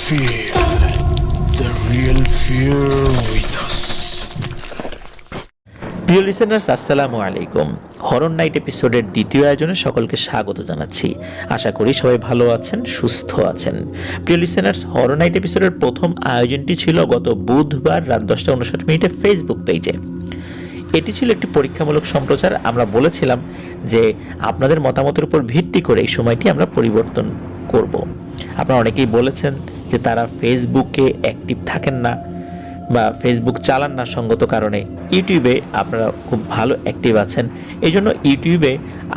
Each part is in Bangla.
Feel the real fear with us. প্রিয় লিসেনার্স, আসসালামু আলাইকুম। হরর নাইট এপিসোডের দ্বিতীয় আয়োজনে সকলকে স্বাগত জানাচ্ছি। আশা করি সবাই ভালো আছেন, সুস্থ আছেন। প্রিয় লিসেনার্স, হরর নাইট এপিসোডের প্রথম আয়োজনটি ছিল গত বুধবার রাত 10:59 ফেসবুক পেজে। এটি ছিল একটি পরীক্ষামূলক সম্প্রচার। আমরা বলেছিলাম যে আপনাদের মতামতের উপর ভিত্তি করে এই সময়টি আমরা পরিবর্তন করব। আপনারা অনেকেই বলেছেন যে তারা ফেসবুকে অ্যাক্টিভ থাকেন না বা ফেসবুক চালান না সঙ্গত কারণে। ইউটিউবে আপনারা খুব ভালো অ্যাক্টিভ আছেন, এই জন্য ইউটিউবে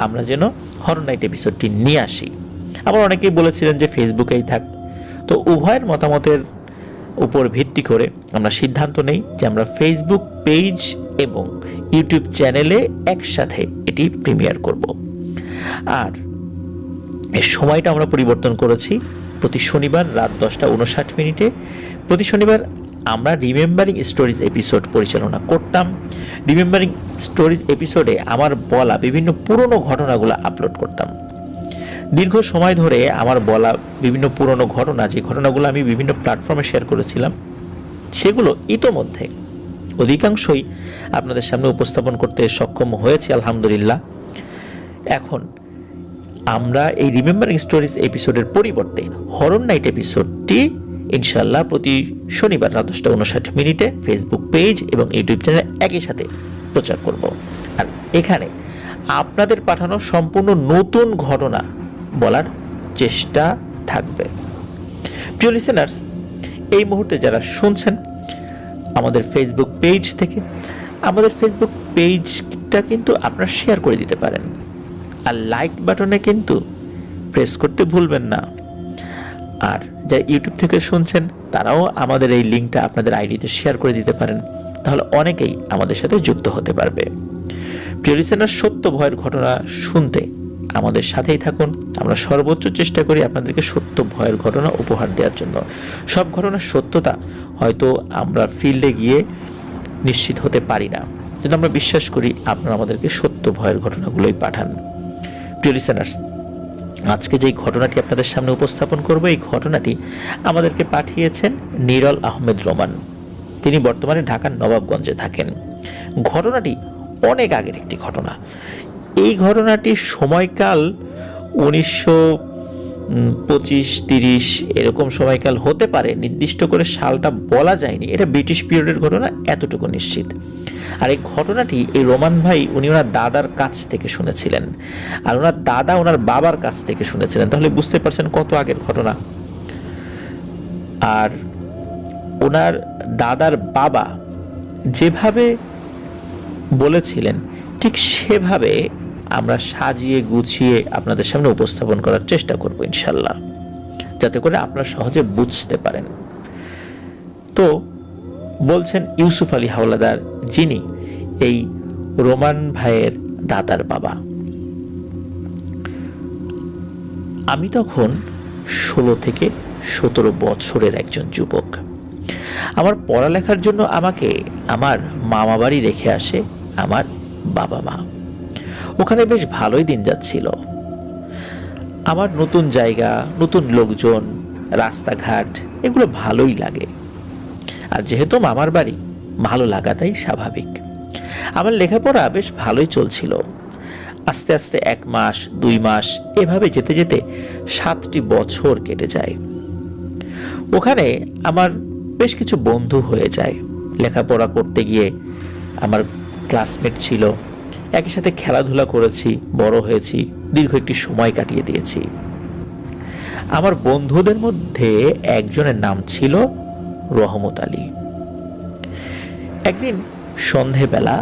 আমরা যেন হরর নাইট এপিসোডটি নিয়ে আসি। আবার অনেকেই বলেছিলেন যে ফেসবুকেই থাক। তো উভয়ের মতামতের উপর ভিত্তি করে আমরা সিদ্ধান্ত নেই যে আমরা ফেসবুক পেজ এবং ইউটিউব চ্যানেলে একসাথে এটি প্রিমিয়ার করব। আর এর সময়টা আমরা পরিবর্তন করেছি। প্রতি শনিবার রাত 10:59 প্রতি শনিবার আমরা রিমেম্বারিং স্টোরিজ এপিসোড পরিচালনা করতাম। রিমেম্বারিং স্টোরিজ এপিসোডে আমার বলা বিভিন্ন পুরনো ঘটনাগুলো আপলোড করতাম। দীর্ঘ সময় ধরে আমার বলা বিভিন্ন পুরনো ঘটনা, যে ঘটনাগুলো আমি বিভিন্ন প্ল্যাটফর্মে শেয়ার করেছিলাম, সেগুলো ইতোমধ্যে অধিকাংশই আপনাদের সামনে উপস্থাপন করতে সক্ষম হয়েছি আলহামদুলিল্লাহ। এখন আমরা এই রিমেম্বারিং স্টোরিজ এপিসোডের পরিবর্তে হরর নাইট এপিসোডটি ইনশাল্লাহ প্রতি শনিবার রাত 10:59 ফেসবুক পেজ এবং ইউটিউব চ্যানেল একই সাথে প্রচার করব। আর এখানে আপনাদের পাঠানো সম্পূর্ণ নতুন ঘটনা বলার চেষ্টা থাকবে। প্রিয় লিসেনার্স, এই মুহূর্তে যারা শুনছেন আমাদের ফেসবুক পেজ থেকে, আমাদের ফেসবুক পেজটা কিন্তু আপনারা শেয়ার করে দিতে পারেন। আর লাইক বাটনে কিন্তু প্রেস করতে ভুলবেন না। আর যারা ইউটিউব থেকে শুনছেন তারাও আমাদের এই লিঙ্কটা আপনাদের আইডিতে শেয়ার করে দিতে পারেন, তাহলে অনেকেই আমাদের সাথে যুক্ত হতে পারবে। প্রিয় লিসেনার, সত্য ভয়ের ঘটনা শুনতে আমাদের সাথেই থাকুন। আমরা সর্বোচ্চ চেষ্টা করি আপনাদেরকে সত্য ভয়ের ঘটনা উপহার দেওয়ার জন্য। সব ঘটনার সত্যতা হয়তো আমরা ফিল্ডে গিয়ে নিশ্চিত হতে পারি না, কিন্তু আমরা বিশ্বাস করি আপনারা আমাদেরকে সত্য ভয়ের ঘটনাগুলোই পাঠান। প্রিয় লিসেনার্স, আজকে যেই ঘটনাটি আপনাদের সামনে উপস্থাপন করব, এই ঘটনাটি আমাদেরকে পাঠিয়েছেন নিরল আহমেদ রোমান। তিনি বর্তমানে ঢাকার নবাবগঞ্জে থাকেন। ঘটনাটি অনেক আগের একটি ঘটনা। এই ঘটনাটির সময়কাল 1925-30 এরকম সময়কাল হতে পারে, নির্দিষ্ট করে সালটা বলা যায়নি। এটা ব্রিটিশ পিরিয়ডের ঘটনা, এতটুকু নিশ্চিত। আর এই ঘটনাটি এই রোমান ভাই উনি ওনার দাদার কাছ থেকে শুনেছিলেন, আর ওনার দাদা ওনার বাবার কাছ থেকে শুনেছিলেন। তাহলে বুঝতে পারছেন কত আগের ঘটনা। আর ওনার দাদার বাবা যেভাবে বলেছিলেন ঠিক সেভাবে আমরা সাজিয়ে গুছিয়ে আপনাদের সামনে উপস্থাপন করার চেষ্টা করব ইনশাল্লাহ, যাতে করে আপনারা সহজে বুঝতে পারেন। তো বলছেন ইউসুফ আলী হাওলাদার, যিনি এই রোমান ভাইয়ের দাদার বাবা। আমি তখন 16 থেকে 17 বছরের একজন যুবক। আমার পড়ালেখার জন্য আমাকে আমার মামা বাড়ি রেখে আসে আমার বাবা মা। ওখানে বেশ ভালোই দিন যাচ্ছিল। আমার নতুন জায়গা, নতুন লোকজন, রাস্তাঘাট এগুলো ভালোই লাগে। আর যেহেতু মামার বাড়ি, ভালো লাগাটাই স্বাভাবিক। আমার লেখাপড়া বেশ ভালোই চলছিল। আস্তে আস্তে 1 মাস 2 মাস এভাবে যেতে যেতে 7টি বছর কেটে যায়। ওখানে আমার বেশ কিছু বন্ধু হয়ে যায়। লেখাপড়া করতে গিয়ে আমার ক্লাসমেট ছিল, একই সাথে খেলাধুলা করেছি, বড় হয়েছি, দীর্ঘ একটি সময় কাটিয়ে দিয়েছি। আমার বন্ধুদের মধ্যে একজনের নাম ছিল রহমত আলী। একদিন সন্ধেবেলা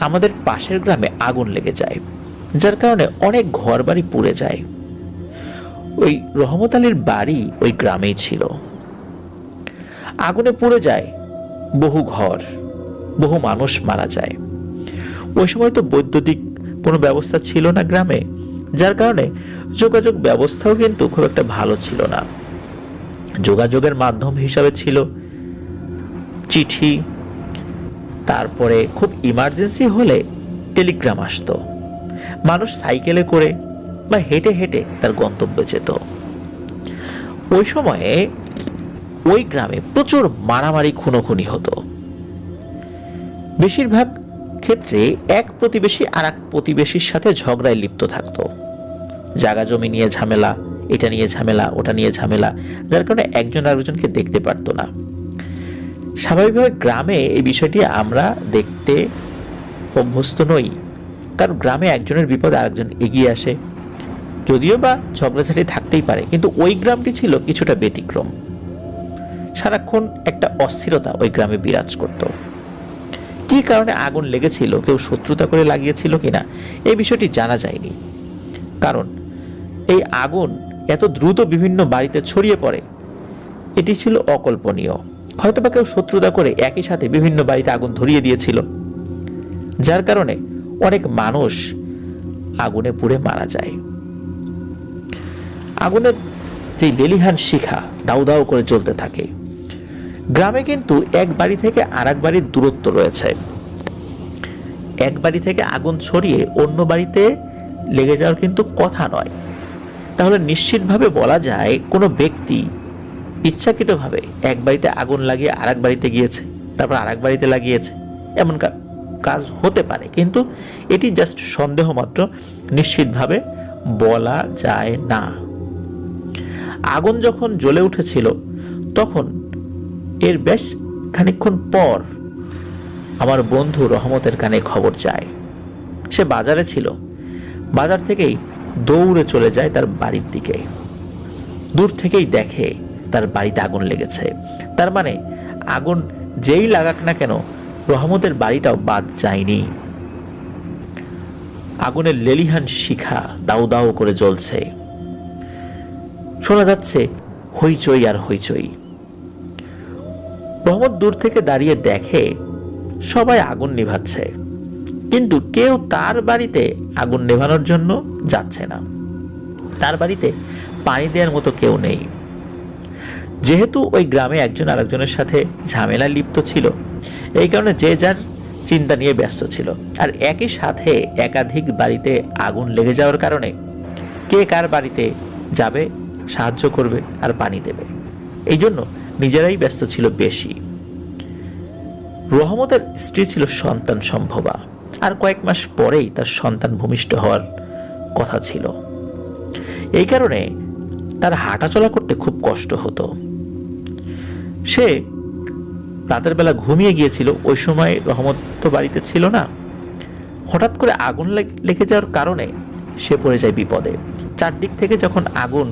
আমাদের পাশের গ্রামে আগুন লেগে যায়, যার কারণে অনেক ঘর বাড়ি পুড়ে যায়। ওই রহমত আলীর বাড়ি ওই গ্রামেই ছিল। আগুনে পুড়ে যায় বহু ঘর, বহু মানুষ মারা যায়। ওই সময় তো বৈদ্যুতিক কোনো ব্যবস্থা ছিল না গ্রামে, যার কারণে যোগাযোগ ব্যবস্থাও কিন্তু খুব একটা ভালো ছিল না। যোগাযোগের মাধ্যম হিসাবে ছিল চিঠি, তারপরে খুব ইমার্জেন্সি হলে টেলিগ্রাম আসতো। মানুষ সাইকেলে করে বা হেঁটে হেঁটে তার গন্তব্যে যেত। ওই সময়ে ওই গ্রামে প্রচুর মারামারি খুনোখুনি হতো। বেশিরভাগ ক্ষেত্রে এক প্রতিবেশী আর এক প্রতিবেশীর সাথে ঝগড়ায় লিপ্ত থাকতো। জায়গা জমি নিয়ে ঝামেলা, এটা নিয়ে ঝামেলা, ওটা নিয়ে ঝামেলা, যার কারণে একজন আরেকজনকে দেখতে পারতো না। স্বাভাবিকভাবে গ্রামে এই বিষয়টি আমরা দেখতে অভ্যস্ত নই, কারণ গ্রামে একজনের বিপদে আরেকজন এগিয়ে আসে। যদিও বা ঝগড়াঝাটি থাকতেই পারে, কিন্তু ওই গ্রামটি ছিল কিছুটা ব্যতিক্রম। সারাক্ষণ একটা অস্থিরতা ওই গ্রামে বিরাজ করত। কি কারণে আগুন লেগেছিল, কেউ শত্রুতা করে লাগিয়েছিল কিনা, এই বিষয়টি জানা যায়নি। কারণ এই আগুন এত দ্রুত বিভিন্ন বাড়িতে ছড়িয়ে পড়ে, এটি ছিল অকল্পনীয়। হয়তোবা কেউ শত্রুতা করে একই সাথে বিভিন্ন বাড়িতে আগুন ধরিয়ে দিয়েছিল, যার কারণে অনেক মানুষ আগুনে পুড়ে মারা যায়। আগুনের যে লেলিহান শিখা দাউ দাউ করে জ্বলতে থাকে। গ্রামে কিন্তু এক বাড়ি থেকে আর এক বাড়ির দূরত্ব রয়েছে। এক বাড়ি থেকে আগুন ছড়িয়ে অন্য বাড়িতে লেগে যাওয়ার কিন্তু কথা নয়। তাহলে নিশ্চিতভাবে বলা যায় কোনো ব্যক্তি ইচ্ছাকৃতভাবে এক বাড়িতে আগুন লাগিয়ে আর এক বাড়িতে গিয়েছে, তারপর আর এক বাড়িতে লাগিয়েছে, এমন কাজ হতে পারে, কিন্তু এটি জাস্ট সন্দেহ মাত্র, নিশ্চিতভাবে বলা যায় না। আগুন যখন জ্বলে উঠেছিল তখন এর বেশ খানিকক্ষণ পর আমার বন্ধু রহমতের কানে খবর যায়। সে বাজারে ছিল, বাজার থেকেই দৌড়ে চলে যায় তার বাড়ির দিকে। দূর থেকেই দেখে তার বাড়িতে আগুন লেগেছে। তার মানে আগুন যেই লাগাক না কেন, রহমতের বাড়িটাও বাদ যায়নি। আগুনের লেলিহান শিখা দাউ দাউ করে জ্বলছে, শোনা যাচ্ছে হইচই আর হইচই। রহমত দূর থেকে দাঁড়িয়ে দেখে সবাই আগুন নিভাচ্ছে, কিন্তু কেউ তার বাড়িতে আগুন নেভানোর জন্য যাচ্ছে না। তার বাড়িতে পানি দেওয়ার মতো কেউ নেই। যেহেতু ওই গ্রামে একজন আরেকজনের সাথে ঝামেলা লিপ্ত ছিল, এই কারণে যে যার চিন্তা নিয়ে ব্যস্ত ছিল। আর একই সাথে একাধিক বাড়িতে আগুন লেগে যাওয়ার কারণে কে কার বাড়িতে যাবে, সাহায্য করবে আর পানি দেবে, এই জন্য নিজেরাই ব্যস্ত ছিল বেশি। রহমতের স্ত্রী ছিল সন্তান সম্ভবা, আর কয়েক মাস পরেই তার সন্তান ভূমিষ্ঠ হওয়ার কথা ছিল। এই কারণে তার হাঁটাচলা করতে খুব কষ্ট হতো। সে রাতের বেলা ঘুমিয়ে গিয়েছিল। ওই সময় রহমত তো বাড়িতে ছিল না। হঠাৎ করে আগুন লেগে যাওয়ার কারণে সে পড়ে যায় বিপদে। চারদিক থেকে যখন আগুন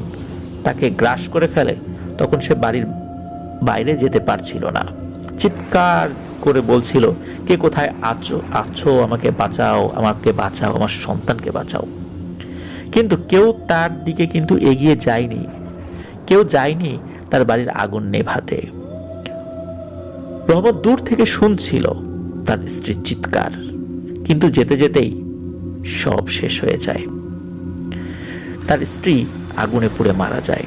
তাকে গ্রাস করে ফেলে, তখন সে বাড়ির বাইরে যেতে পারছিল না। চিৎকার করে বলছিল, কে কোথায় আছো, আমাকে বাঁচাও, আমাকে বাঁচাও, আমার সন্তানকে বাঁচাও। কিন্তু কেউ তার দিকে কিন্তু এগিয়ে যায়নি, কেউ যায়নি তার বাড়ির আগুন নেভাতে। রহমত দূর থেকে শুনছিল তার স্ত্রীর চিৎকার, কিন্তু যেতে যেতেই সব শেষ হয়ে যায়। তার স্ত্রী আগুনে পুড়ে মারা যায়।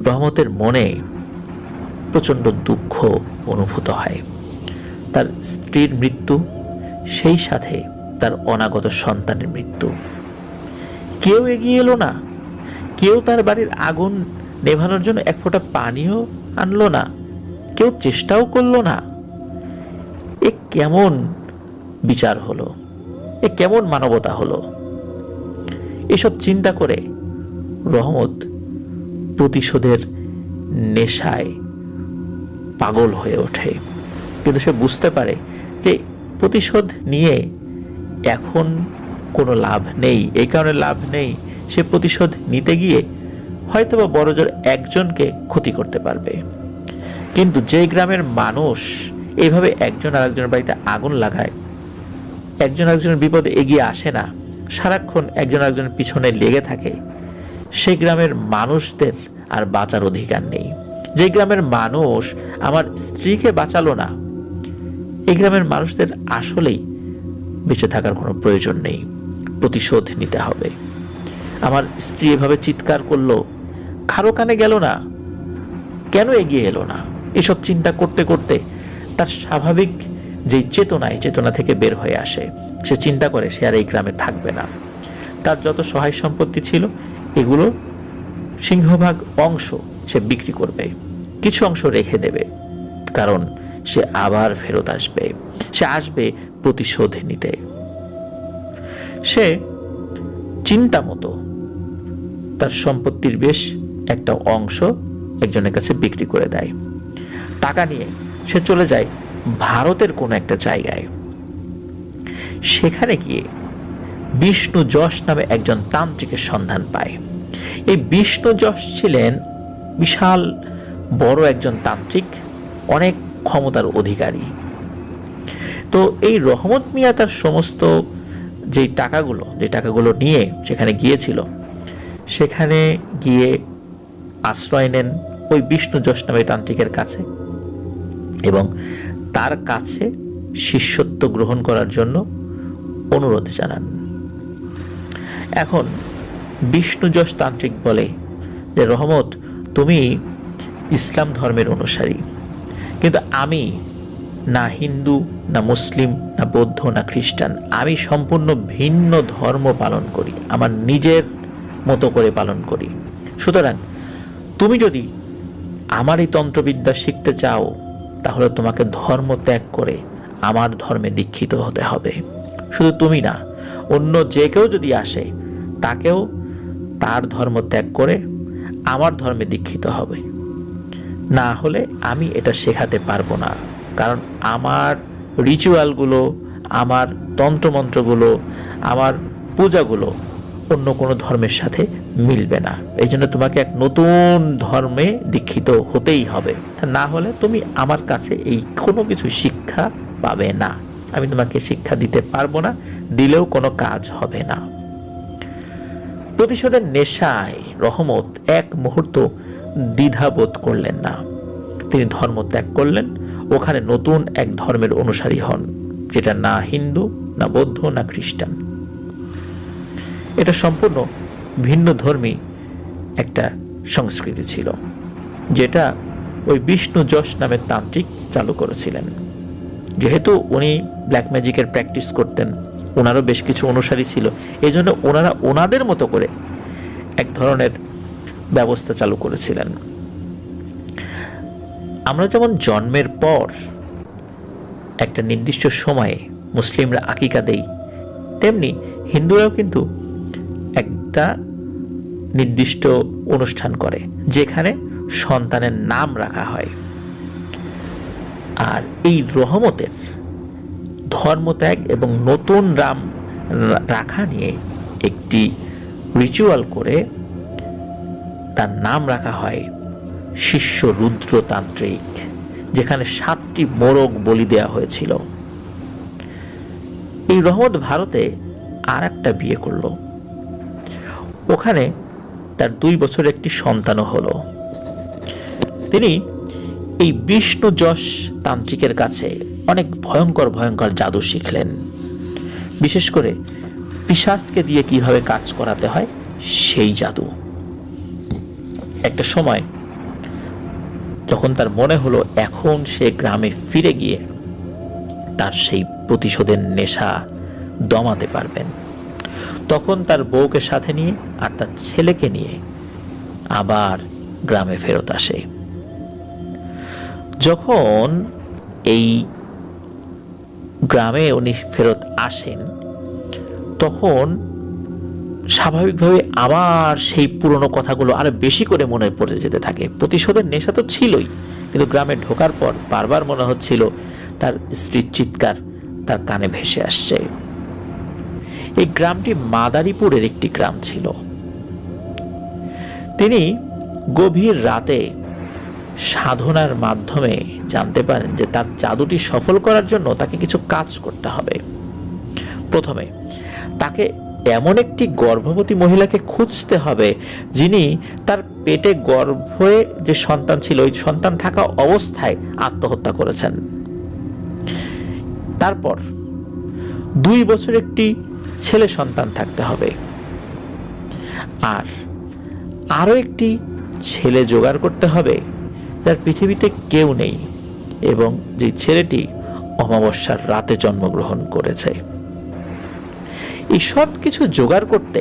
রহমতের মনে প্রচন্ড দুঃখ অনুভূত হয়। তার স্ত্রীর মৃত্যু, সেই সাথে তার অনাগত সন্তানের মৃত্যু। কেউ এগিয়ে এলো না, কেউ তার বাড়ির আগুন নেভানোর জন্য এক ফোঁটা পানিও আনলো না, কেউ চেষ্টাও করলো না। এ কেমন বিচার হলো, এ কেমন মানবতা হলো? এসব চিন্তা করে রহমত প্রতিশোধের নেশায় পাগল হয়ে ওঠে। কিন্তু সে বুঝতে পারে যে প্রতিশোধ নিয়ে এখন কোনো লাভ নেই। এই কারণে লাভ নেই, সে প্রতিশোধ নিতে গিয়ে হয়তোবা বড়জোর একজনকে ক্ষতি করতে পারবে। কিন্তু যে গ্রামের মানুষ এইভাবে একজন আরেকজনের বাড়িতে আগুন লাগায়, একজন আরেকজনের বিপদে এগিয়ে আসে না, সারাক্ষণ একজন আরেকজনের পিছনে লেগে থাকে, সেই গ্রামের মানুষদের আর বাঁচার অধিকার নেই। যে গ্রামের মানুষ আমার স্ত্রীকে বাঁচালো না, এই গ্রামের মানুষদের আসলেই বেঁচে থাকার কোনো প্রয়োজন নেই। প্রতিশোধ নিতে হবে। আমার স্ত্রী এভাবে চিৎকার করলো, কারো কানে গেল না, কেন এগিয়ে এলো না? এসব চিন্তা করতে করতে তার স্বাভাবিক যে চেতনা থেকে বের হয়ে আসে। সে চিন্তা করে সে আর এই গ্রামে থাকবে না। তার যত সহায় সম্পত্তি ছিল, এগুলো সিংহভাগ অংশ সে বিক্রি করবে, কিছু অংশ রেখে দেবে, কারণ সে আবার ফেরত আসবে, সে আসবে প্রতিশোধ নিতে। সে চিন্তা মতো তার সম্পত্তির বেশ একটা অংশ একজনের কাছে বিক্রি করে দেয়। টাকা নিয়ে সে চলে যায় ভারতের কোনো একটা জায়গায়। সেখানে গিয়ে বিষ্ণু যশ নামে একজন তান্ত্রিকের সন্ধান পায়। এই বিষ্ণু যশ ছিলেন বিশাল বড় একজন তান্ত্রিক, অনেক ক্ষমতার অধিকারী। তো এই রহমত মিয়া তার সমস্ত যে টাকাগুলো নিয়ে সেখানে গিয়েছিল, সেখানে গিয়ে আশ্রয় নেন ওই বিষ্ণু যশ নামে তান্ত্রিকের কাছে এবং তার কাছে শিষ্যত্ব গ্রহণ করার জন্য অনুরোধ জানান। এখন বিষ্ণু যশ তান্ত্রিক বলে যে, রহমত, তুমি ইসলাম ধর্মের অনুসারী, কিন্তু আমি না হিন্দু, না মুসলিম, না বৌদ্ধ, না খ্রিস্টান। আমি সম্পূর্ণ ভিন্ন ধর্ম পালন করি, আমার নিজের মতো করে পালন করি। সুতরাং তুমি যদি আমার এই তন্ত্রবিদ্যা শিখতে চাও, তাহলে তোমাকে ধর্ম ত্যাগ করে আমার ধর্মে দীক্ষিত হতে হবে। শুধু তুমি না, অন্য যে কেউ যদি আসে তাকেও তার ধর্ম ত্যাগ করে আমার ধর্মে দীক্ষিত হবে, না হলে আমি এটা শেখাতে পারবো না। কারণ আমার রিচুয়ালগুলো, আমার তন্ত্রমন্ত্রগুলো, আমার পূজাগুলো অন্য কোনো ধর্মের সাথে মিলবে না। এই জন্য তোমাকে এক নতুন ধর্মে দীক্ষিত হতেই হবে, তা না হলে তুমি আমার কাছে এই কোনো কিছু শিক্ষা পাবে না। আমি তোমাকে শিক্ষা দিতে পারবো না, দিলেও কোনো কাজ হবে না। প্রতিশোধের নেশায় রহমত এক মুহূর্ত দ্বিধাবোধ করলেন না। তিনি ধর্ম ত্যাগ করলেন, ওখানে নতুন এক ধর্মের অনুসারী হন, যেটা না হিন্দু, না বৌদ্ধ, না খ্রিস্টান। এটা সম্পূর্ণ ভিন্ন ধর্মী একটা সংস্কৃতি ছিল, যেটা ওই বিষ্ণু যশ নামের তান্ত্রিক চালু করেছিলেন। যেহেতু উনি ব্ল্যাক ম্যাজিকের প্র্যাকটিস করতেন, ওনারও বেশ কিছু অনুসারী ছিল, এই জন্য ওনারা ওনাদের মতো করে এক ধরনের ব্যবস্থা চালু করেছিলেন। আমরা যেমন জন্মের পর একটা নির্দিষ্ট সময়ে মুসলিমরা আকিকা দেই, তেমনি হিন্দুরাও কিন্তু একটা নির্দিষ্ট অনুষ্ঠান করে যেখানে সন্তানের নাম রাখা হয়। আর এই রহমতের ধর্মত্যাগ এবং নতুন নাম রাখা নিয়ে একটি রিচুয়াল করে তার নাম রাখা হয় শিষ্য রুদ্রতান্ত্রিক, যেখানে 7টি মোরগ বলি দেওয়া হয়েছিল। এই রহমত ভারতে আর একটা বিয়ে করলো, ওখানে তার 2 বছর একটি সন্তানও হলো। তিনি এই বিষ্ণু যশ তান্ত্রিকের কাছে অনেক ভয়ঙ্কর ভয়ঙ্কর জাদু শিখলেন, বিশেষ করে পিশাচকে দিয়ে কিভাবে কাজ করাতে হয় সেই জাদু। একটা সময় যখন তার মনে হলো এখন সে গ্রামে ফিরে গিয়ে তার সেই প্রতিশোধের নেশা দমাতে পারবেন, তখন তার বউকে সাথে নিয়ে আর তার ছেলেকে নিয়ে আবার গ্রামে ফেরত আসে। যখন এই গ্রামে উনি ফেরত আসেন, তখন স্বাভাবিকভাবে আবার সেই পুরনো কথাগুলো আরো বেশি করে মনে পড়ে যেতে থাকে। প্রতিশোধের নেশা তো ছিলই, কিন্তু গ্রামে ঢোকার পর বারবার মনে হচ্ছিল তার স্ত্রীর চিৎকার তার কানে ভেসে আসছে। এই গ্রামটি মাদারীপুরের একটি গ্রাম ছিল। তিনি গভীর রাতে সাধনার মাধ্যমে জানতে পারেন যে তার জাদুটি সফল করার জন্য তাকে কিছু কাজ করতে হবে। প্রথমে তাকে এমন একটি গর্ভবতী মহিলাকে খুঁজতে হবে যিনি তার পেটে গর্ভে যে সন্তান ছিল ওই সন্তান থাকা অবস্থায় আত্মহত্যা করেছেন। তারপর 2 বছর একটি ছেলে সন্তান থাকতে হবে, আর আরো একটি ছেলে জোগাড় করতে হবে যার পৃথিবীতে কেউ নেই এবং যে ছেলেটি অমাবস্যার রাতে জন্মগ্রহণ করেছে। এই সব কিছু জোগাড় করতে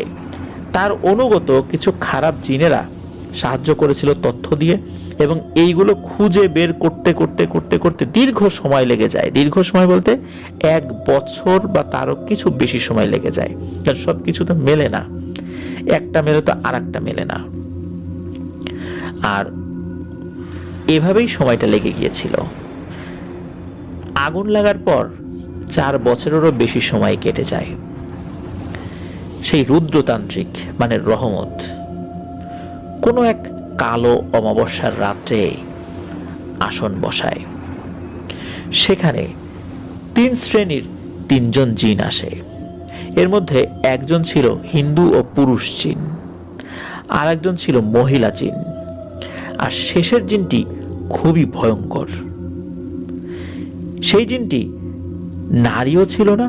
তার অনুগত কিছু খারাপ জিনেরা সাহায্য করেছিল তথ্য দিয়ে, এবং এইগুলো খুঁজে বের করতে করতে করতে করতে দীর্ঘ সময় লেগে যায়। দীর্ঘ সময় বলতে 1 বছর বা তারও কিছু বেশি সময় লেগে যায়, কারণ সব কিছু তো মেলে না, একটা মেলে তো আর একটা মেলে না। আর এভাবেই সময়টা লেগে গিয়েছিল। আগুন লাগার পর 4 বছরেরও বেশি সময় কেটে যায়। সেই রুদ্রতান্ত্রিক মানে রহমত কোনো এক কালো অমাবস্যার রাত্রে আসন বসায়। সেখানে 3 শ্রেণীর 3 জন জিন আসে। এর মধ্যে একজন ছিল হিন্দু ও পুরুষ জিন, আর একজন ছিল মহিলা জিন, আর শেষের জিনটি খুবই ভয়ঙ্কর। সেই জিনটি নারীও ছিল না,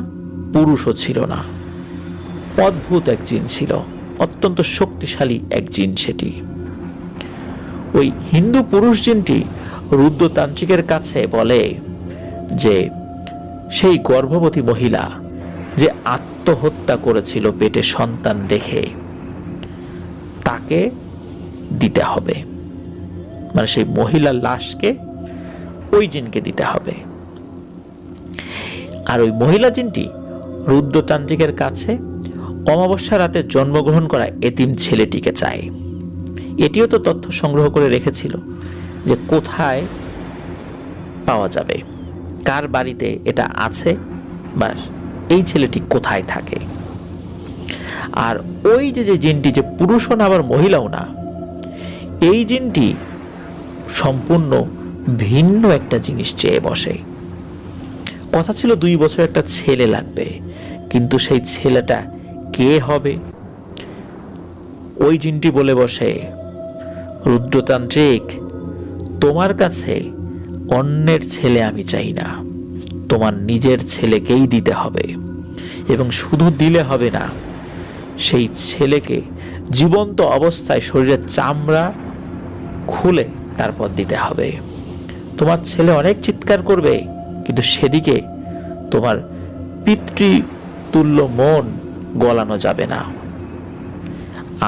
পুরুষও ছিল না, অদ্ভুত এক জিন ছিল, অত্যন্ত শক্তিশালী এক জিন সেটি। ওই হিন্দু পুরুষ জিনটি রুদ্রতান্ত্রিকের কাছে বলে যে সেই গর্ভবতী মহিলা যে আত্মহত্যা করেছিল পেটে সন্তান রেখে, তাকে দিতে হবে, মানে সেই মহিলার লাশকে ওই জিনকে দিতে হবে। আর ওই মহিলা জিনটি রুদ্রতান্ত্রিকের কাছে অমাবস্যা রাতে জন্মগ্রহণ করা এতিম ছেলেটিকে চায়। এটিও তো তথ্য সংগ্রহ করে রেখেছিল যে কোথায় পাওয়া যাবে, কার বাড়িতে এটা আছে, বা এই ছেলেটি কোথায় থাকে। আর ওই যে জিনটি, যে পুরুষও না আবার মহিলাও না, এই জিনটি সম্পূর্ণ ভিন্ন একটা জিনিস চেয়ে বসে। কথা ছিল 2 বছর একটা ছেলে লাগবে, কিন্তু সেই ছেলেটা কে হবে? ওই জিনটি বলে বসে, রুদ্রতান্ত্রিক, তোমার কাছে অন্যের ছেলে আমি চাই না, তোমার নিজের ছেলেকেই দিতে হবে, এবং শুধু দিলে হবে না, সেই ছেলেকে জীবন্ত অবস্থায় শরীরের চামড়া খুলে তারপর দিতে হবে। তোমার ছেলে অনেক চিৎকার করবে, কিন্তু সেদিকে তোমার পিতৃতুল্য মন গলানো যাবে না।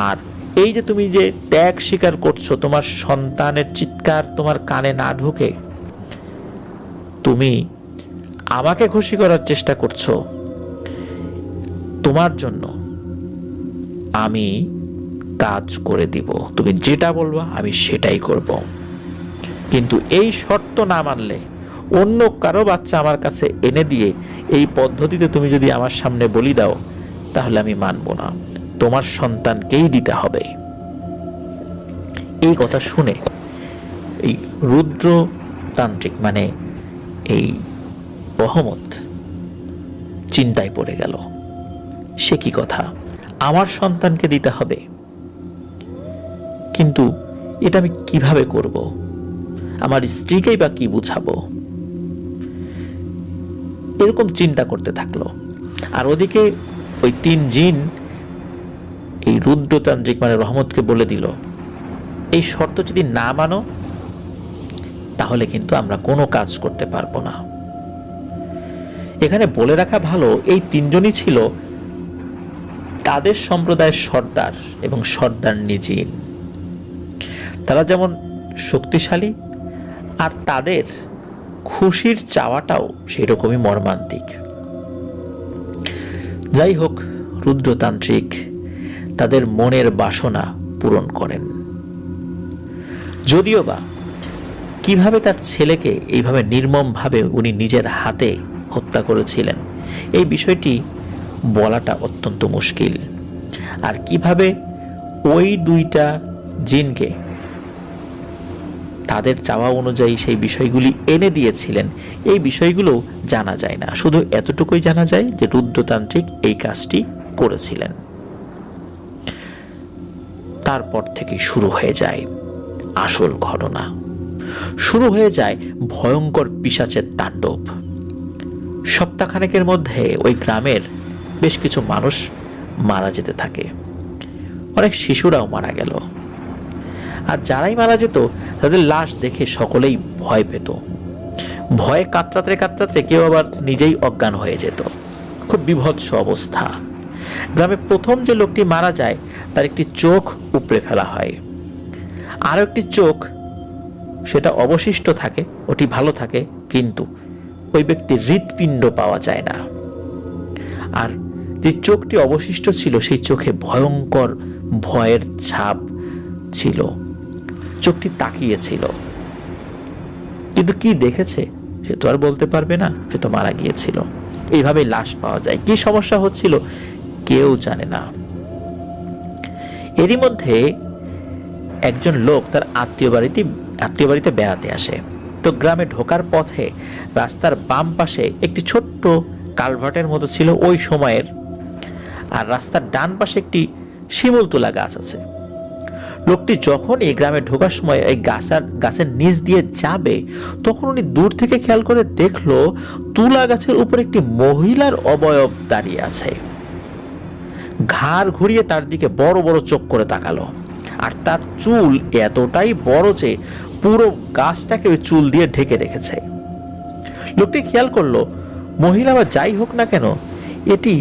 আর এই যে তুমি যে ত্যাগ স্বীকার করছো, তোমার সন্তানের চিৎকার তোমার কানে না ঢুকে তুমি আমাকে খুশি করার চেষ্টা করছো, তোমার জন্য আমি কাজ করে দিব, তুমি যেটা বলবা আমি সেটাই করব, কিন্তু এই শর্ত না মানলে, অন্য কারো বাচ্চা আমার কাছে এনে দিয়ে এই পদ্ধতিতে তুমি যদি আমার সামনে বলি দাও, তাহলে আমি মানব না, তোমার সন্তানকেই দিতে হবে। এই কথা শুনে এই রুদ্রতান্ত্রিক মানে এই রহমত চিন্তায় পড়ে গেল। সে কি কথা, আমার সন্তানকে দিতে হবে, কিন্তু এটা আমি কিভাবে করব, আমার স্ত্রীকেই বা কি বুঝাবো? এরকম চিন্তা করতে থাকলো। আর ওদিকে ওই 3 জিন এই রুদ্রতান্ত্রিক মানে রহমতকে বলে দিল, এই শর্ত যদি না মানো তাহলে কিন্তু আমরা কোনো কাজ করতে পারবো না। এখানে বলে রাখা ভালো, এই 3 জনই ছিল তাদের সম্প্রদায়ের সর্দার এবং সর্দারনি জিন। তারা যেমন শক্তিশালী, আর তাদের খুশির চাওয়াটাও সেই রকমই মর্মান্তিক। যাই হোক, রুদ্রতান্ত্রিক তাদের মনের বাসনা পূরণ করেন। যদিও বা কিভাবে তার ছেলেকে এইভাবে নির্মমভাবে উনি নিজের হাতে হত্যা করেছিলেন, এই বিষয়টি বলাটা অত্যন্ত মুশকিল। আর কিভাবে ওই 2টা জিনকে তাদের চাওয়া অনুযায়ী সেই বিষয়গুলি এনে দিয়েছিলেন, এই বিষয়গুলো জানা যায় না। শুধু এতটুকুই জানা যায় যে রুদ্রতান্ত্রিক এই কাজটি করেছিলেন। তারপর থেকে শুরু হয়ে যায় আসল ঘটনা। শুরু হয়ে যায় ভয়ঙ্কর পিশাচের তাণ্ডব। সপ্তাহখানেকের মধ্যে ওই গ্রামের বেশ কিছু মানুষ মারা যেতে থাকে, অনেক শিশুরাও মারা গেল। আর যারাই মারা যেত তাদের লাশ দেখে সকলেই ভয় পেত। ভয়ে কাতরাতে কাতরাতে কেউ আবার নিজেই অজ্ঞান হয়ে যেত। খুব বিভৎস অবস্থা। গ্রামে প্রথম যে লোকটি মারা যায় তার একটি চোখ উপড়ে ফেলা হয়, আরও একটি চোখ সেটা অবশিষ্ট থাকে, ওটি ভালো থাকে, কিন্তু ওই ব্যক্তির হৃৎপিণ্ড পাওয়া যায় না। আর যে চোখটি অবশিষ্ট ছিল সেই চোখে ভয়ঙ্কর ভয়ের ছাপ ছিল, চোখটি তাকিয়েছিল, কিন্তু কি দেখেছে সে তো আর বলতে পারবে না, সে তো মারা গিয়েছিল। এইভাবে লাশ পাওয়া যায়। কি সমস্যা হচ্ছিল কেউ জানে না। এরই মধ্যে একজন লোক তার আত্মীয় বাড়িতে বেড়াতে আসে। তো গ্রামে ঢোকার পথে রাস্তার বাম পাশে একটি ছোট্ট কালভার্টের মতো ছিল ওই সময়ের, আর রাস্তার ডান পাশে একটি শিমুল তুলা গাছ আছে। লোকটি যখন এই গ্রামে ঢোকার সময় এই গাছের নিচ দিয়ে যাবে, তখন উনি দূর থেকে খেয়াল করে দেখলো তুলা গাছের উপর একটি মহিলার অবয়ব দাঁড়িয়ে আছে। ঘাড় ঘুরিয়ে তার দিকে বড় বড় চোখ করে তাকালো, আর তার চুল এতটাই বড় যে পুরো গাছটাকে ওই চুল দিয়ে ঢেকে রেখেছে। লোকটি খেয়াল করলো মহিলা বা যাই হোক না কেন, এটি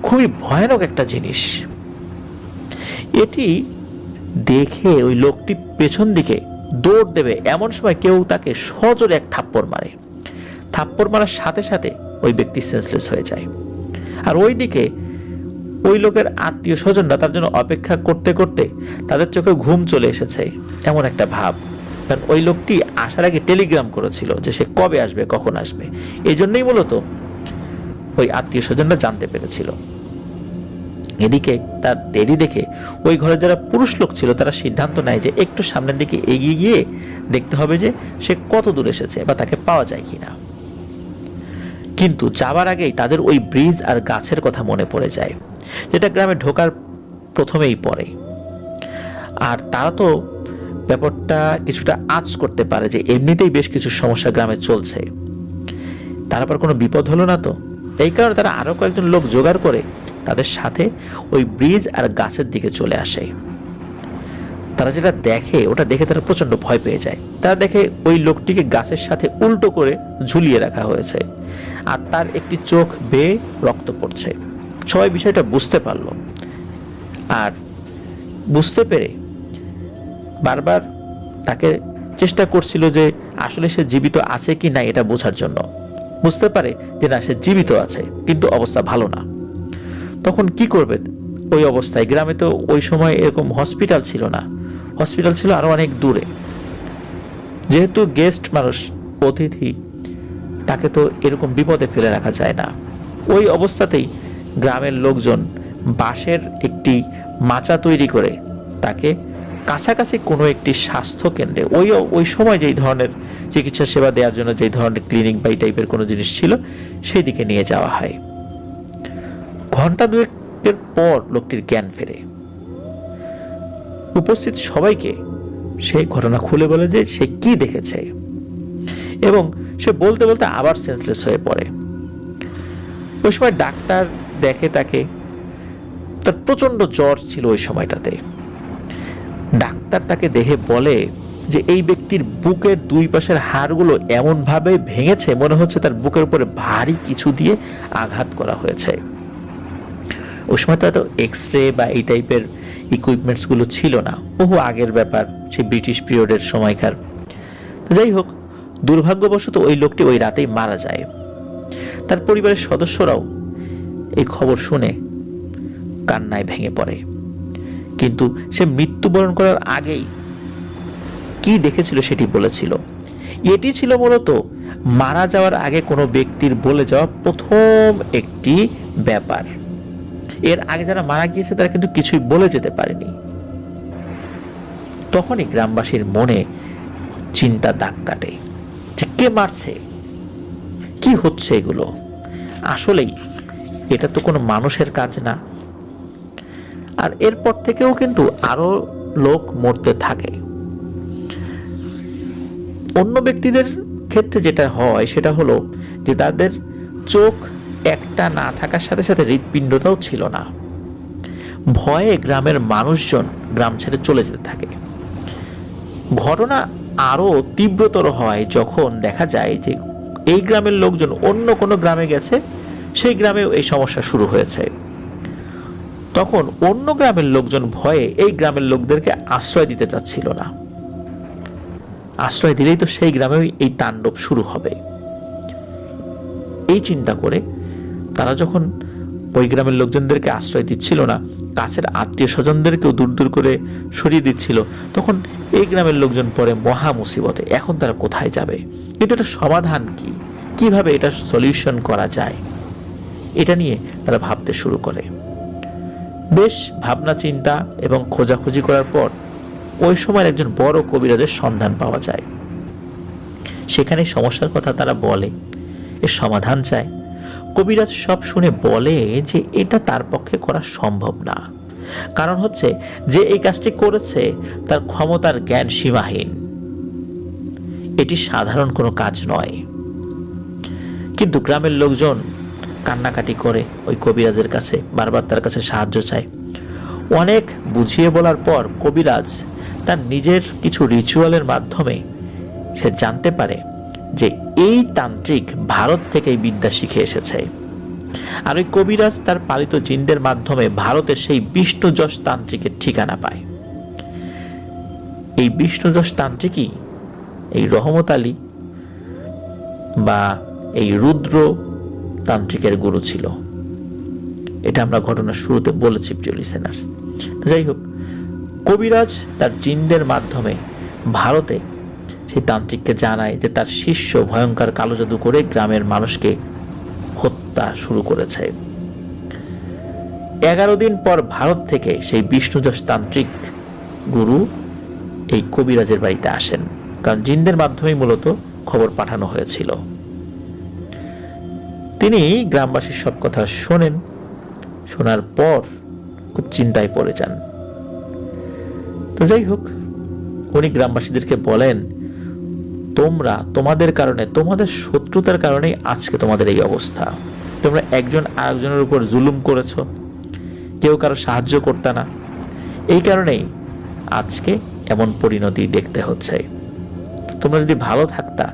খুবই ভয়ানক একটা জিনিস। এটি দেখে ওই লোকটি পেছন দিকে দৌড় দেবে, এমন সময় কেউ তাকে সজোরে এক থাপ্পড় মারে। থাপ্পড় মারার সাথে সাথে ওই ব্যক্তি সেন্সলেস হয়ে যায়। আর ওইদিকে ওই লোকের আত্মীয় স্বজনরা তার জন্য অপেক্ষা করতে করতে তাদের চোখে ঘুম চলে এসেছে, এমন একটা ভাব। কারণ ওই লোকটি আসার আগে টেলিগ্রাম করেছিল যে সে কবে আসবে, কখন আসবে। এই জন্যই মূলত ওই আত্মীয় স্বজনরা জানতে পেরেছিল। এদিকে তার দেরি দেখে ওই ঘরে যারা পুরুষ লোক ছিল তারা সিদ্ধান্ত নেয় যে একটু সামনের দিকে এগিয়ে গিয়ে দেখতে হবে যে সে কত দূর এসেছে বা তাকে পাওয়া যায় কিনা। কিন্তু যাবার আগেই তাদের ওই ব্রিজ আর গাছের কথা মনে পড়ে যায়, যেটা গ্রামে ঢোকার প্রথমেই পড়ে। আর তারা তো ব্যাপারটা কিছুটা আঁচ করতে পারে যে এমনিতেই বেশ কিছু সমস্যা গ্রামে চলছে, তারপর কোনো বিপদ হলো না তো। এই কারণে তারা আরো কয়েকজন লোক জোগাড় করে তাদের সাথে ওই ব্রিজ আর গাছের দিকে চলে আসে। তারা যেটা দেখে ওটা দেখে তারা প্রচন্ড ভয় পেয়ে যায়। তারা দেখে ওই লোকটিকে গাছের সাথে উল্টো করে ঝুলিয়ে রাখা হয়েছে, আর তার একটি চোখ বেয়ে রক্ত পড়ছে। সবাই বিষয়টা বুঝতে পারল, আর বুঝতে পেরে বারবার তাকে চেষ্টা করছিল যে আসলে সে জীবিত আছে কি না এটা বোঝার জন্য। বুঝতে পারে যে না, সে জীবিত আছে, কিন্তু অবস্থা ভালো না। তখন কি করবে ওই অবস্থায়? গ্রামে তো ওই সময় এরকম হসপিটাল ছিল না, হসপিটাল ছিল আরো অনেক দূরে। যেহেতু গেস্ট মানুষ, অতিথি, তাকে তো এরকম বিপদে ফেলে রাখা যায় না। ওই অবস্থাতেই গ্রামের লোকজন বাঁশের একটি মাচা তৈরি করে তাকে কাছাকাছি কোনো একটি স্বাস্থ্য কেন্দ্রে, ওই সময় যেই ধরনের চিকিৎসা সেবা দেওয়ার জন্য যেই ধরনের ক্লিনিক বা এই টাইপের কোনো জিনিস ছিল সেই দিকে নিয়ে যাওয়া হয়। ঘন্টা দুয়েকের পর লোকটির জ্ঞান ফেরে। উপস্থিত সবাইকে সেই ঘটনা খুলে বলে যে সে কি দেখেছে, এবং সে বলতে বলতে আবার সেন্সলেস হয়ে পড়ে। ওই সময় ডাক্তার দেখে তাকে, তার প্রচন্ড জ্বর ছিল ওই সময়টাতে। ডাক্তার তাকে দেখে বলে যে এই ব্যক্তির বুকের দুই পাশের হাড়গুলো এমন ভাবে ভেঙেছে মনে হচ্ছে তার বুকের উপরে ভারী কিছু দিয়ে আঘাত করা হয়েছে। ওই সময় তো এত এক্সরে বা এই টাইপের ইকুইপমেন্টস গুলো ছিল না, বহু আগের ব্যাপার, সেই ব্রিটিশ পিরিয়ডের সময়কার। যাই হোক, দুর্ভাগ্যবশত ওই লোকটি ওই রাতেই মারা যায়। তার পরিবারের সদস্যরাও এই খবর শুনে কান্নায় ভেঙে পড়ে। কিন্তু সে মৃত্যুবরণ করার আগেই কি দেখেছিল সেটি বলেছিল। এটি ছিল মূলত মারা যাওয়ার আগে কোনো ব্যক্তির বলে যাওয়া প্রথম একটি ব্যাপার। এর আগে যারা মারা গিয়েছে তারা কিন্তু কিছুই বলে যেতে পারেনি। তখনই গ্রামবাসীর মনে চিন্তা দাগ কাটে যে কে মারছে, কি হচ্ছে এগুলো। আসলেই এটা তো কোনো মানুষের কাজ না। আর এরপর থেকেও কিন্তু আরো লোক মরতে থাকে। অন্য ব্যক্তিদের ক্ষেত্রে যেটা হয় সেটা হলো যে তাদের চোখ একটা না থাকার সাথে সাথে হৃৎপিণ্ডটাও ছিল না। ভয়ে গ্রামের মানুষজন গ্রাম ছেড়ে চলে যেতে থাকে। ঘটনা আরো তীব্রতর হয় যখন দেখা যায় যে এই গ্রামের লোকজন অন্য কোনো গ্রামে গেছে, সেই গ্রামেও এই সমস্যা শুরু হয়েছে। তখন অন্য গ্রামের লোকজন ভয়ে এই গ্রামের লোকদেরকে আশ্রয় দিতে চাচ্ছিল না। আশ্রয় দিলেই তো সেই গ্রামে এই তাণ্ডব শুরু হবে। এই চিন্তা করে তারা যখন ওই গ্রামের লোকজনদেরকে আশ্রয় দিচ্ছিল না, কাছের আত্মীয় স্বজনদেরকেও দূর দূর করে সরিয়ে দিচ্ছিল, তখন এই গ্রামের লোকজন পরে মহা মুসিবতে। এখন তারা কোথায় যাবে? কিন্তু এটা সমাধান কি, কিভাবে এটা সলিউশন করা যায়, এটা নিয়ে তারা ভাবতে শুরু করে। বেশ ভাবনা চিন্তা এবং খোঁজাখুঁজি করার পর ওই সময় একজন বড় কবিরাজের সন্ধান পাওয়া যায়। সেখানে সমস্যার কথা তারা বলে, এর সমাধান চায়। কবিরাজ সব শুনে বলে যে এটা তার পক্ষে করা সম্ভব না। কারণ হচ্ছে যে এই কাজটি করেছে তার ক্ষমতার জ্ঞান সীমাহীন, এটি সাধারণ কোনো কাজ নয়। কিন্তু গ্রামের লোকজন কান্নাকাটি করে ওই কবিরাজের কাছে, বারবার তার কাছে সাহায্য চায়। অনেক বুঝিয়ে বলার পর কবিরাজ তার নিজের কিছু রিচুয়ালের মাধ্যমে সে জানতে পারে যে এই তান্ত্রিক ভারত থেকে এই বিদ্যা শিখে এসেছে। আর ওই কবিরাজ তার পালিত জিনদের মাধ্যমে ভারতের সেই বিষ্ণুযশ তান্ত্রিকের ঠিকানা পায়। এই বিষ্ণুযশ তান্ত্রিকই এই রহমত আলী বা এই রুদ্র তান্ত্রিকের গুরু ছিল। এটা আমরা ঘটনার শুরুতে বলেছি প্রিয় লিসেনার্স। যাই হোক, কবিরাজ তার জিনদের মাধ্যমে ভারতে সেই তান্ত্রিককে জানায় যে তার শিষ্য ভয়ঙ্কর কালো জাদু করে গ্রামের মানুষকে হত্যা শুরু করেছে। 11 দিন পর ভারত থেকে সেই বিষ্ণুযশ তান্ত্রিক গুরু এই কবিরাজের বাড়িতে আসেন, কারণ জিনদের মাধ্যমেই মূলত খবর পাঠানো হয়েছিল। তিনি গ্রামবাসীর সব কথা শোনেন। শোনার পর খুব চিন্তায় পড়ে যান। তো যাই হোক, উনি গ্রামবাসীদেরকে বলেন, তোমরা তোমাদের কারণে, তোমাদের শত্রুতার কারণেই আজকে তোমাদের এই অবস্থা। তোমরা একজন আরেকজনের উপর জুলুম করেছ, কেউ কারো সাহায্য করতে না, এই কারণেই আজকে এমন পরিণতি দেখতে হচ্ছে। তোমরা যদি ভালো থাকতা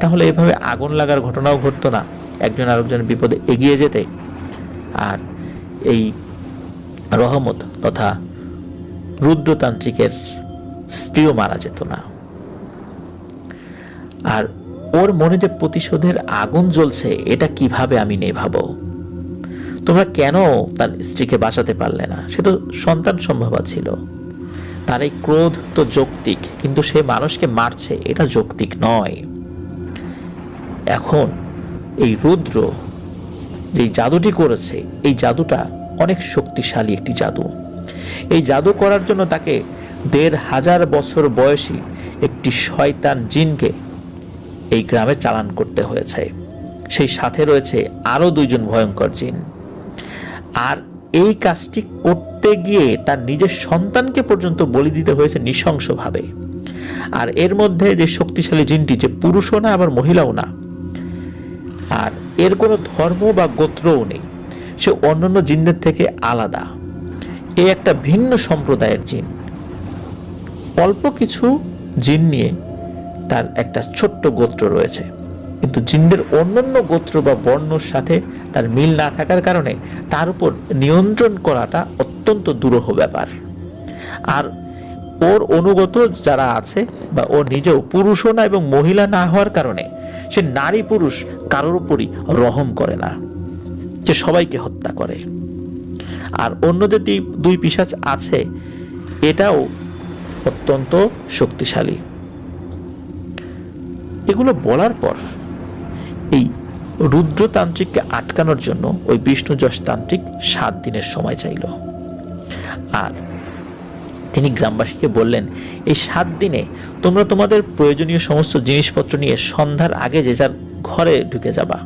তাহলে এভাবে আগুন লাগার ঘটনাও ঘটতো না, একজন আরেকজনের বিপদে এগিয়ে যেতে, আর এই রহমত তথা রুদ্রতান্ত্রিকের স্ত্রীও মারা যেত না। আর ওর মনে যে প্রতিশোধের আগুন জ্বলছে, এটা কিভাবে আমি নেভাবো? তোমরা কেন তার স্ত্রীকে বাঁচাতে পারলে না? সে তো সন্তান সম্ভবা ছিল। তার এই ক্রোধ তো যৌক্তিক, কিন্তু সে মানুষকে মারছে, এটা যৌক্তিক নয়। এখন এই রুদ্র যে জাদুটি করেছে, এই জাদুটা অনেক শক্তিশালী একটি জাদু। এই জাদু করার জন্য তাকে 1500 বছর বয়সী একটি শয়তান জিনকে এই গ্রামে চালান করতে হয়েছে। সেই সাথে রয়েছে আরো 2 জন ভয়ঙ্কর জিন। আর এই কাজটি করতে গিয়ে তার নিজের সন্তানকে পর্যন্ত বলি দিতে হয়েছে নৃশংসভাবে। আর এর মধ্যে যে শক্তিশালী জিনটি, যে পুরুষও না আবার মহিলাও না, আর এর কোনো ধর্ম বা গোত্রও নেই, সে অন্যান্য জিনদের থেকে আলাদা। এ একটা ভিন্ন সম্প্রদায়ের জিন। অল্প কিছু জিন নিয়ে তার একটা ছোট্ট গোত্র রয়েছে, কিন্তু জিনদের অন্যান্য গোত্র বা বর্ণর সাথে তার মিল না থাকার কারণে তার উপর নিয়ন্ত্রণ করাটা অত্যন্ত দুরূহ ব্যাপার। আর ওর অনুগত যারা আছে বা ও নিজেও পুরুষও না এবং মহিলা না হওয়ার কারণে সে নারী পুরুষ কারোর উপরই রহম করে না, যে সবাইকে হত্যা করে। আর অন্য যে 2 পিশাচ আছে, এটাও অত্যন্ত শক্তিশালী। এগুলো বলার পর এই রুদ্রতান্ত্রিককে আটকানোর জন্য ওই বিষ্ণুযশ তান্ত্রিক 7 দিনের সময় চাইল। আর তিনি গ্রামবাসীকে বললেন, এই 7 দিনে তোমরা তোমাদের প্রয়োজনীয় সমস্ত জিনিসপত্র নিয়ে সন্ধ্যার আগে যে যার ঘরে ঢুকে যাবা।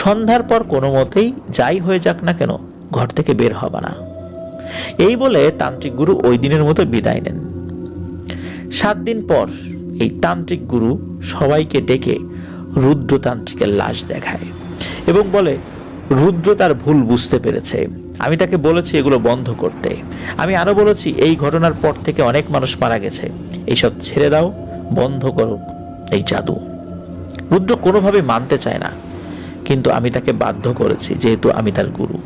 সন্ধ্যার পর কোনো মতেই যাই হয়ে যাক না কেন ঘর থেকে বের হবা না। এই বলে তান্ত্রিক গুরু ওই দিনের মতো বিদায় নেন। 7 দিন পর এই তান্ত্রিক গুরু সবাইকে ডেকে রুদ্রতান্ত্রিকের লাশ দেখায় এবং বলে, রুদ্র তার ভুল বুঝতে পেরেছে। আমি তাকে বলেছি এগুলো বন্ধ করতে। আমি আরো বলেছি এই ঘটনার পর থেকে অনেক মানুষ মারা গেছে, এইসব ছেড়ে দাও, বন্ধ করো এই জাদু। রুদ্র কোনোভাবে মানতে চায় না, কিন্তু আমি তাকে বাধ্য করেছি, যেহেতু আমি তার গুরু।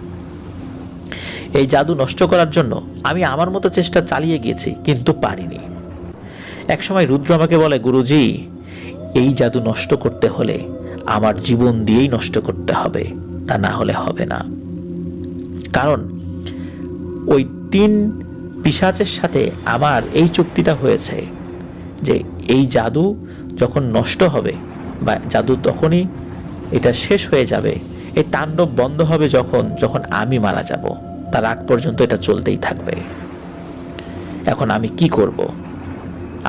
এই জাদু নষ্ট করার জন্য আমি আমার মতো চেষ্টা চালিয়ে গেছি, কিন্তু পারিনি। একসময় রুদ্র আমাকে বলে, গুরুজি, এই জাদু নষ্ট করতে হলে আমার জীবন দিয়েই নষ্ট করতে হবে, তা না হলে হবে না। কারণ ওই 3 পিশাচের সাথে আমার এই চুক্তিটা হয়েছে যে এই জাদু যখন নষ্ট হবে বা জাদু তখনই এটা শেষ হয়ে যাবে, এই তাণ্ডব বন্ধ হবে যখন আমি মারা যাব, তার আগ পর্যন্ত এটা চলতেই থাকবে। এখন আমি কি করব?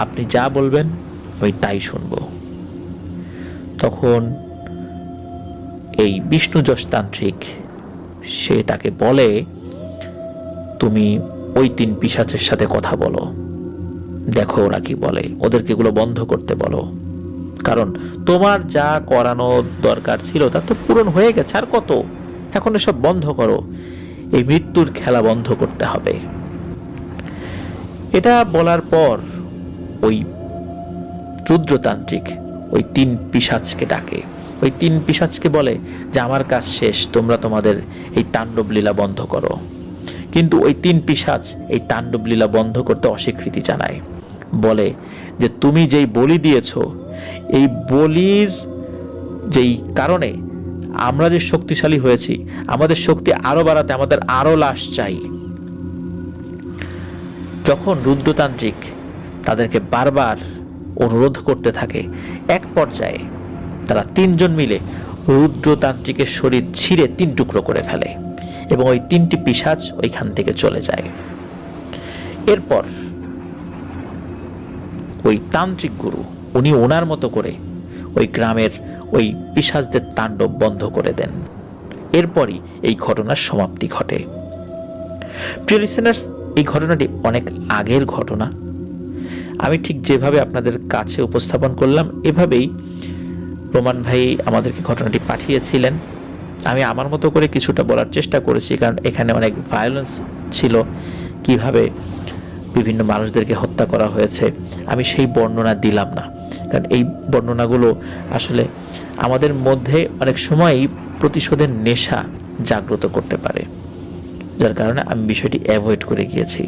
আপনি যা বলবেন আমি তাই শুনব। তখন এই বিষ্ণু যশতান্ত্রিক সে তাকে বলে, তুমি ওই 3 পিশাচের সাথে কথা বলো, দেখো ওরা কি বলে, ওদেরকে এগুলো বন্ধ করতে বলো। কারণ তোমার যা করানো দরকার ছিল তা তো পূরণ হয়ে গেছে, আর কত? এখন এসব বন্ধ করো, এই মৃত্যুর খেলা বন্ধ করতে হবে। এটা বলার পর ওই রুদ্রতান্ত্রিক ওই 3 পিশাচকে ডাকে, ওই 3 পিশাচকে বলে যে আমার কাজ শেষ, তোমরা তোমাদের এই তাণ্ডব লীলা বন্ধ করো। কিন্তু ওই 3 পিশাচ এই তাণ্ডব লীলা বন্ধ করতে অস্বীকৃতি জানায়, বলে যে তুমি যেই বলি দিয়েছ, এই বলির যেই কারণে আমরা যে শক্তিশালী হয়েছি, আমাদের শক্তি আরো বাড়াতে আমাদের আরো লাশ চাই। যখন রুদ্রতান্ত্রিক তাদেরকে বারবার অনুরোধ করতে থাকে, এক পর্যায়ে তারা 3 জন মিলে রুদ্রতান্ত্রিকের শরীর ছিঁড়ে 3 টুকরো করে ফেলে এবং ওই 3টি পিশাচ ওইখান থেকে চলে যায়। এরপর ওই তান্ত্রিক গুরু উনি ওনার মতো করে ওই গ্রামের ওই পিশাচদের তাণ্ডব বন্ধ করে দেন। এরপরই এই ঘটনার সমাপ্তি ঘটে। প্রিয় লিসেনার্স, এই ঘটনাটি অনেক আগের ঘটনা। আমি ঠিক যেভাবে আপনাদের কাছে উপস্থাপন করলাম এভাবেই রোমান ভাই আমাদেরকে ঘটনাটি পাঠিয়েছিলেন। আমি আমার মতো করে কিছুটা বলার চেষ্টা করেছি, কারণ এখানে অনেক ভায়োলেন্স ছিল, কিভাবে বিভিন্ন মানুষদেরকে হত্যা করা হয়েছে আমি সেই বর্ণনা দিলাম না, কারণ এই বর্ণনাগুলো আসলে আমাদের মধ্যে অনেক সময়ই প্রতিশোধের নেশা জাগ্রত করতে পারে, যার কারণে আমি বিষয়টি অ্যাভয়েড করে গিয়েছি।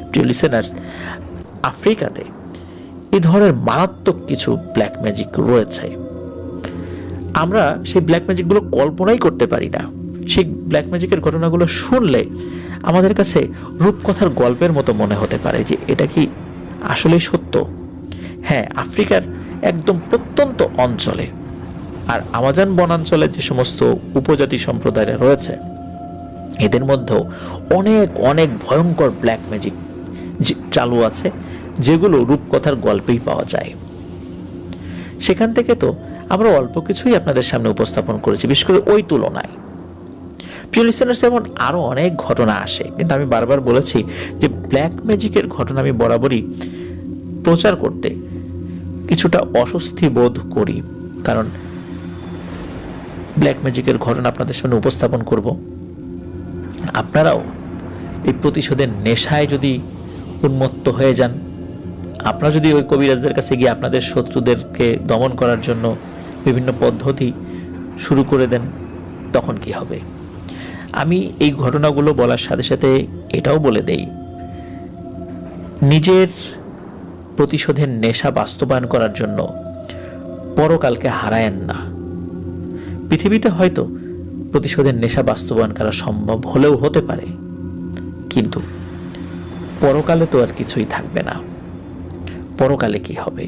প্রিয় লিসেনার্স, আফ্রিকাতে এই ধরনের মারাত্মক কিছু ব্ল্যাক ম্যাজিক রয়েছে। আমরা সেই ব্ল্যাক ম্যাজিকগুলো কল্পনাই করতে পারি না। সেই ব্ল্যাক ম্যাজিকের ঘটনাগুলো শুনলে আমাদের কাছে রূপকথার গল্পের মতো মনে হতে পারে যে এটা কি আসলেই সত্য। হ্যাঁ, আফ্রিকার একদম প্রত্যন্ত অঞ্চলে আর আমাজন বনাঞ্চলে যে সমস্ত উপজাতি সম্প্রদায় রয়েছে, এদের মধ্যেও অনেক অনেক ভয়ঙ্কর ব্ল্যাক ম্যাজিক চালু আছে, যেগুলো রূপকথার গল্পেই পাওয়া যায়। সেখান থেকে তো আমরা অল্প কিছুই আপনাদের সামনে উপস্থাপন করেছি, বিশেষ করে ওই তুলনায়। প্রিয় লিসেনার্স, এমন আরো অনেক ঘটনা আসে, কিন্তু আমি বারবার বলেছি যে ব্ল্যাক ম্যাজিকের ঘটনা আমি বরাবরই প্রচার করতে কিছুটা অস্বস্তি বোধ করি, কারণ ব্ল্যাক ম্যাজিকের ঘটনা আপনাদের সামনে উপস্থাপন করব, আপনারাও এই প্রতিশোধের নেশায় যদি উন্মত্ত হয়ে যান, আপনারা যদি ওই কবিরাজদের কাছে গিয়ে আপনাদের শত্রুদেরকে দমন করার জন্য বিভিন্ন পদ্ধতি শুরু করে দেন, তখন কি হবে? আমি এই ঘটনাগুলো বলার সাথে সাথে এটাও বলে দেই, নিজের প্রতিশোধের নেশা বাস্তবায়ন করার জন্য পরকালকে হারায়েন না। পৃথিবীতে হয়তো প্রতিশোধের নেশা বাস্তবায়ন করা সম্ভব হলেও হতে পারে, কিন্তু পরকালে তো আর কিছুই থাকবে না। পরকালে কি হবে?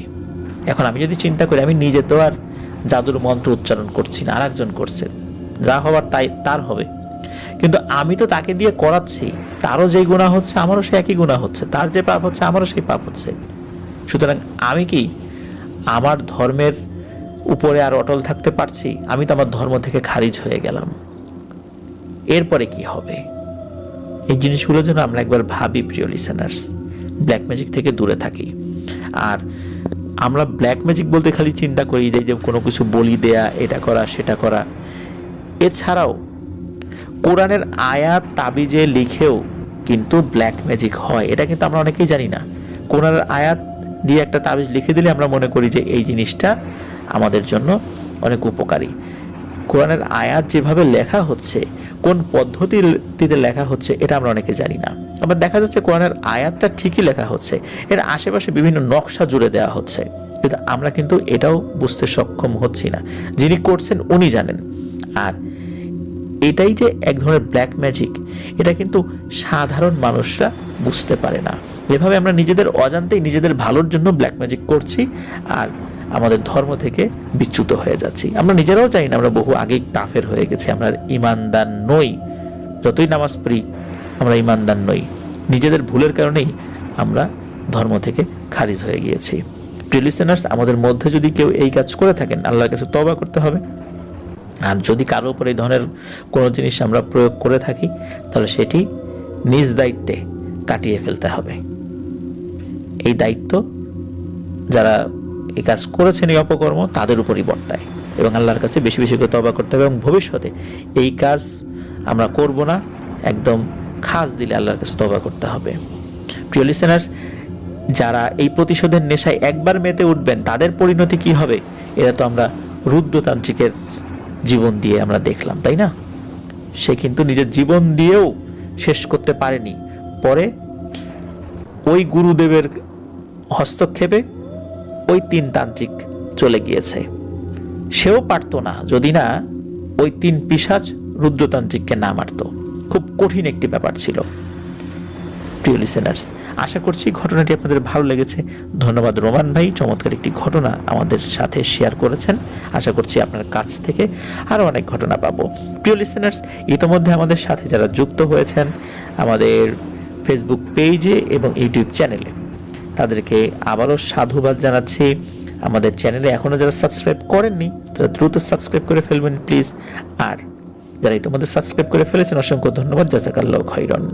এখন আমি যদি চিন্তা করি, আমি নিজে তো আর জাদুর মন্ত্র উচ্চারণ করছি না, আর একজন করছে, যা হবার তাই তার হবে, কিন্তু আমি তো তাকে দিয়ে করাচ্ছি, তারও যে গুনাহ হচ্ছে আমারও সে একই গুনাহ হচ্ছে, তার যে পাপ হচ্ছে আমারও সেই পাপ হচ্ছে। সুতরাং আমি কি আমার ধর্মের উপরে আর অটল থাকতে পারছি? আমি তো আমার ধর্ম থেকে খারিজ হয়ে গেলাম। এরপরে কি হবে? এই জিনিসগুলোর জন্য আমরা একবার ভাবি প্রিয় লিসেনার্স, ব্ল্যাক ম্যাজিক থেকে দূরে থাকি। আর আমরা ব্ল্যাক ম্যাজিক বলতে খালি চিন্তা করি যে কোনো কিছু বলি দেয়া, এটা করা সেটা করা। এছাড়াও কোরআনের আয়াত তাবিজে লিখেও কিন্তু ব্ল্যাক ম্যাজিক হয়, এটা কিন্তু আমরা অনেকেই জানি না। কোরআনের আয়াত দিয়ে একটা তাবিজ লিখে দিলে আমরা মনে করি যে এই জিনিসটা আমাদের জন্য অনেক উপকারী। কোরআনের আয়াত যেভাবে লেখা হচ্ছে, কোন পদ্ধতিতে লেখা হচ্ছে, এটা আমরা অনেকে জানি না। আবার দেখা যাচ্ছে কোরআনের আয়াতটা ঠিকই লেখা হচ্ছে, এর আশেপাশে বিভিন্ন নকশা জুড়ে দেওয়া হচ্ছে, কিন্তু আমরা কিন্তু এটাও বুঝতে সক্ষম হচ্ছি না। যিনি করছেন উনি জানেন। আর এটাই যে এক ধরনের ব্ল্যাক ম্যাজিক, এটা কিন্তু সাধারণ মানুষরা বুঝতে পারে না। এভাবে আমরা নিজেদের অজান্তেই নিজেদের ভালোর জন্য ব্ল্যাক ম্যাজিক করছি আর আমাদের ধর্ম থেকে বিচ্যুত হয়ে যাচ্ছি। আমরা নিজেরাও জানি না আমরা বহু আগেই কাফের হয়ে গেছি, আমরা ইমানদার নই। যতই নামাজ পড়ি আমরা ইমানদার নই, নিজেদের ভুলের কারণেই আমরা ধর্ম থেকে খারিজ হয়ে গিয়েছি। প্রিয় লিসেনার্স, আমাদের মধ্যে যদি কেউ এই কাজ করে থাকেন, আল্লাহর কাছে তওবা করতে হবে। আর যদি কারোর উপর এই ধরনের কোনো জিনিস আমরা প্রয়োগ করে থাকি, তাহলে সেটি নিজ দায়িত্বে কাটিয়ে ফেলতে হবে। এই দায়িত্ব যারা এই কাজ করেছেন, এই অপকর্ম, তাদের উপরই বর্তায়। এবং আল্লাহর কাছে বেশি বেশি করে তওবা করতে হবে এবং ভবিষ্যতে এই কাজ আমরা করব না, একদম খাস দিলে আল্লাহর কাছে তওবা করতে হবে। প্রিয় লিসেনার্স, যারা এই প্রতিশোধের নেশায় একবার মেতে উঠবেন, তাদের পরিণতি কি হবে এটা তো আমরা রুদ্রতান্ত্রিকের জীবন দিয়ে আমরা দেখলাম, তাই না? সে কিন্তু নিজের জীবন দিয়েও শেষ করতে পারেনি। পরে ওই গুরুদেবের হস্তক্ষেপে ওই 3 তান্ত্রিক চলে গিয়েছে। সেও পারতো না যদি না ওই 3 পিশাচ রুদ্রতান্ত্রিককে না মারত। খুব কঠিন একটি ব্যাপার ছিল। প্রিয় লিসেনার্স, আশা করছি ঘটনাটি আপনাদের ভালো লেগেছে। ধন্যবাদ রোমান ভাই, চমৎকার একটি ঘটনা আমাদের সাথে শেয়ার করেছেন। আশা করছি আপনার কাছ থেকে আরও অনেক ঘটনা পাবো। প্রিয় লিসেনার্স, ইতোমধ্যে আমাদের সাথে যারা যুক্ত হয়েছেন আমাদের ফেসবুক পেজে এবং ইউটিউব চ্যানেলে, তাদেরকে আবারও সাধুবাদ জানাচ্ছি। আমাদের চ্যানেলে এখনও যারা সাবস্ক্রাইব করেননি তারা দ্রুত সাবস্ক্রাইব করে ফেলবেন প্লিজ। আর যারা ইতোমধ্যে সাবস্ক্রাইব করে ফেলেছেন, অসংখ্য ধন্যবাদ, জাযাকাল্লাহু খাইরান।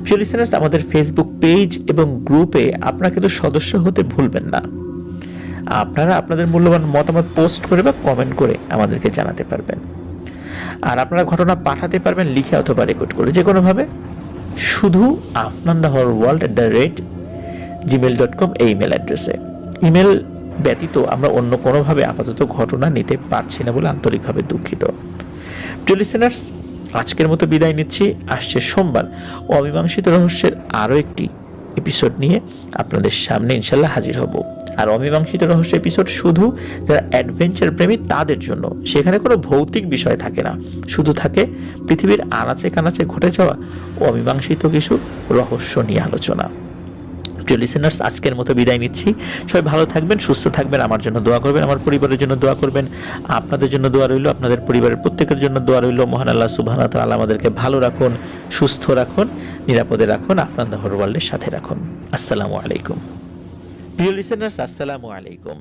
প্রিয় লিসেনার্স, আমাদের ফেসবুক পেজ এবং গ্রুপে আপনারা কিন্তু সদস্য হতে ভুলবেন না। আপনারা আপনাদের মূল্যবান মতামত পোস্ট করে বা কমেন্ট করে আমাদেরকে জানাতে পারবেন। আর আপনারা ঘটনা পাঠাতে পারবেন লিখে অথবা রেকর্ড করে, যে কোনোভাবে। শুধু afnandahourworld@gmail.com এই ইমেল অ্যাড্রেসে। ইমেল ব্যতীত আমরা অন্য কোনোভাবে আপাতত ঘটনা নিতে পারছি না বলে আন্তরিকভাবে দুঃখিত। প্রিয় লিসেনার্স, আজকের মতো বিদায় নিচ্ছি। আসছে সোমবার অমীমাংসিত রহস্যের আরও একটি এপিসোড নিয়ে আপনাদের সামনে ইনশাল্লাহ হাজির হব। আর অমীমাংসিত রহস্য এপিসোড শুধু যারা অ্যাডভেঞ্চার প্রেমী তাদের জন্য। সেখানে কোনো ভৌতিক বিষয় থাকে না, শুধু থাকে পৃথিবীর আনাচে কানাচে ঘটে যাওয়া অমীমাংসিত কিছু রহস্য নিয়ে আলোচনা। প্রিয় লিসেনার্স, আজকের মতো বিদায় নিচ্ছি। সবাই ভালো থাকবেন, সুস্থ থাকবেন, আমার জন্য দোয়া করবেন, আমার পরিবারের জন্য দোয়া করবেন, আপনাদের জন্য দোয়া রইল, আপনাদের পরিবারের প্রত্যেকের জন্য দোয়া রইল। মহান আল্লাহ সুবহানাহু ওয়া তাআলা আমাদেরকে ভালো রাখুন, সুস্থ রাখুন, নিরাপদে রাখুন, আফনান দ্য হোল ওয়ার্ল্ডের সাথে রাখুন। আসসালামু আলাইকুম। প্রিয় লিসেনার্স, আসসালামু আলাইকুম।